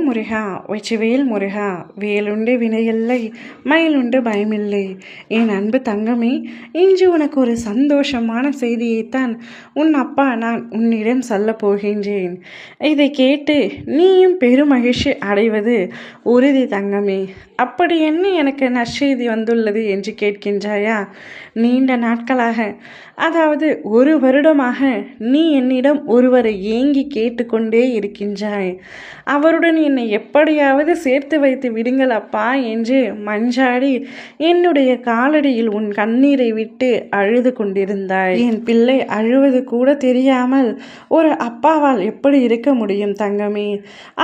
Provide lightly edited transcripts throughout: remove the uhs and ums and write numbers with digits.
முருகா வெற்றிவேல் முருகா, வேலுண்டு வினையில்லை மயிலுண்டு பயமில்லை. என் அன்பு தங்கமே, இன்று உனக்கு ஒரு சந்தோஷமான செய்தியைத்தான் உன் அப்பா நான் உன்னிடம் சொல்ல போகின்றேன். இதை கேட்டு நீயும் பெருமகிழ்ச்சி அடைவது உறுதி தங்கமே. அப்படி என்ன எனக்கு நற்செய்தி வந்துள்ளது என்று கேட்கின்றாயா? நீண்ட நாட்களாக, அதாவது 1 வருடமாக நீ என்னிடம் ஒருவரை ஏங்கி கேட்டுக்கொண்டே இருக்கின்றாய். அவருடன் என்னை எப்படியாவது சேர்த்து வைத்து விடுங்கள் அப்பா என்று மஞ்சாடி என்னுடைய காலடியில் உன் கண்ணீரை விட்டு அழுது கொண்டிருந்தாய். என் பிள்ளை அழுவது கூட தெரியாமல் ஒரு அப்பாவால் எப்படி இருக்க முடியும் தங்கமே?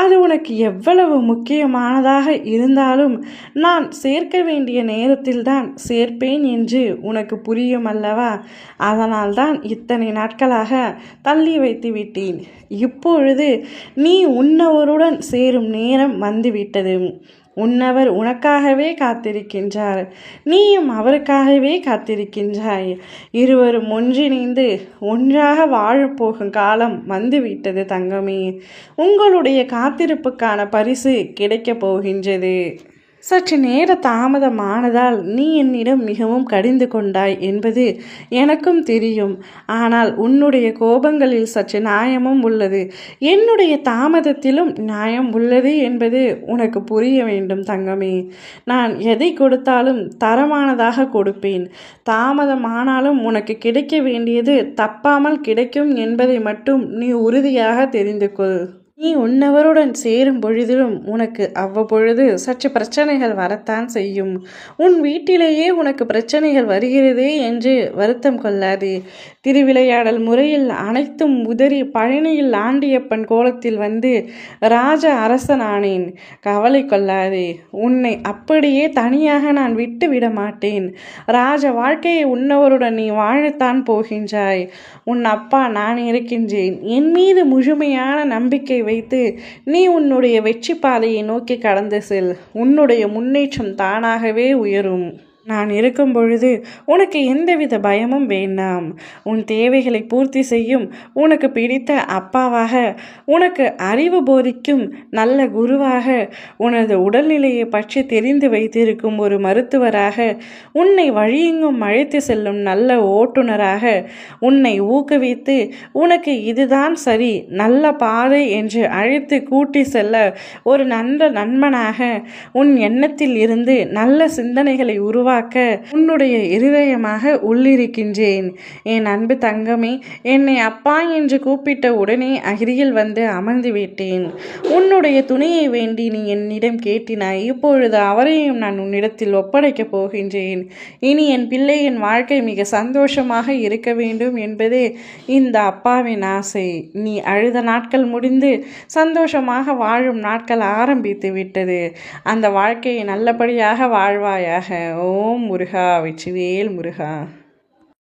அது உனக்கு எவ்வளவு முக்கியமானதாக இருந்தாலும் நான் சேர்க்க வேண்டிய நேரத்தில்தான் சேர்ப்பேன் என்று உனக்கு புரியும் அல்லவா? அதனால்தான் இத்தனை நாட்களாக தள்ளி வைத்து விட்டேன். இப்பொழுது நீ உன்னவருடன் சேரும் நேரம் வந்துவிட்டது. உன்னவர் உனக்காகவே காத்திருக்கின்றார், நீயும் அவருக்காகவே காத்திருக்கின்றாய். இருவரும் ஒன்றிணைந்து ஒன்றாக வாழப்போகும் காலம் வந்துவிட்டது தங்கமே. உங்களுடைய காத்திருப்புக்கான பரிசு கிடைக்கப் போகின்றது. சற்று நேர தாமதமானதால் நீ என்னிடம் மிகவும் கடிந்து கொண்டாய் என்பது எனக்கும் தெரியும். ஆனால் உன்னுடைய கோபங்களில் சற்று நியாயமும் உள்ளது, என்னுடைய தாமதத்திலும் நியாயம் உள்ளது என்பது உனக்கு புரிய வேண்டும் தங்கமே. நான் எதை கொடுத்தாலும் தரமானதாக கொடுப்பேன். தாமதமானாலும் உனக்கு கிடைக்க வேண்டியது தப்பாமல் கிடைக்கும் என்பதை மட்டும் நீ உறுதியாக தெரிந்து கொள். நீ உன்னவருடன் சேரும் பொழுதிலும் உனக்கு அவ்வப்பொழுது சற்று பிரச்சனைகள் வரத்தான் செய்யும். உன் வீட்டிலேயே உனக்கு பிரச்சனைகள் வருகிறதே என்று வருத்தம் கொள்ளாதே. திருவிளையாடல் முறையில் அனைத்தும் உதறி பழனியில் ஆண்டியப்பன் கோலத்தில் வந்து ராஜ அரசனானேன். கவலை கொள்ளாதே. உன்னை அப்படியே தனியாக நான் விட்டு விட மாட்டேன். ராஜ வாழ்க்கையை உன்னவருடன் நீ வாழத்தான் போகின்றாய். உன் அப்பா நான் இருக்கின்றேன். என் மீது முழுமையான நம்பிக்கை வைத்து நீ உன்னுடைய வெற்றி பாதையை நோக்கி கடந்து செல். உன்னுடைய முன்னேற்றம் தானாகவே உயரும். நான் இருக்கும் பொழுது உனக்கு எந்தவித பயமும் வேண்டாம். உன் தேவைகளை பூர்த்தி செய்யும் உனக்கு பிடித்த அப்பாவாக, உனக்கு அறிவு போதிக்கும் நல்ல குருவாக, உனது உடல்நிலையை பற்றி தெரிந்து வைத்திருக்கும் ஒரு மருத்துவராக, உன்னை வழியெங்கும் அழைத்து செல்லும் நல்ல ஓட்டுநராக, உன்னை ஊக்குவித்து உனக்கு இதுதான் சரி, நல்ல பாதை என்று அழைத்து கூட்டி செல்ல ஒரு நல்ல நண்பனாக, உன் எண்ணத்தில் இருந்து நல்ல சிந்தனைகளை உருவாக்க உன்னுடைய இருதயமாக உள்ளிருக்கின்றேன். என் அன்பு தங்கமே, என்னை அப்பா என்று கூப்பிட்ட உடனே அருகில் வந்து அமர்ந்து விட்டேன். உன்னுடைய துணையை வேண்டி நீ என்னிடம் கேட்டினாய். இப்பொழுது அவரையும் நான் உன்னிடத்தில் ஒப்படைக்கப் போகின்றேன். இனி என் பிள்ளையின் வாழ்க்கை மிக சந்தோஷமாக இருக்க வேண்டும் என்பதே இந்த அப்பாவின் ஆசை. நீ அழுத நாட்கள் முடிந்து சந்தோஷமாக வாழும் நாட்கள் ஆரம்பித்து விட்டது. அந்த வாழ்க்கையை நல்லபடியாக வாழ்வாயாக. ஓம் முருகா வெற்றிவேல் முருகா.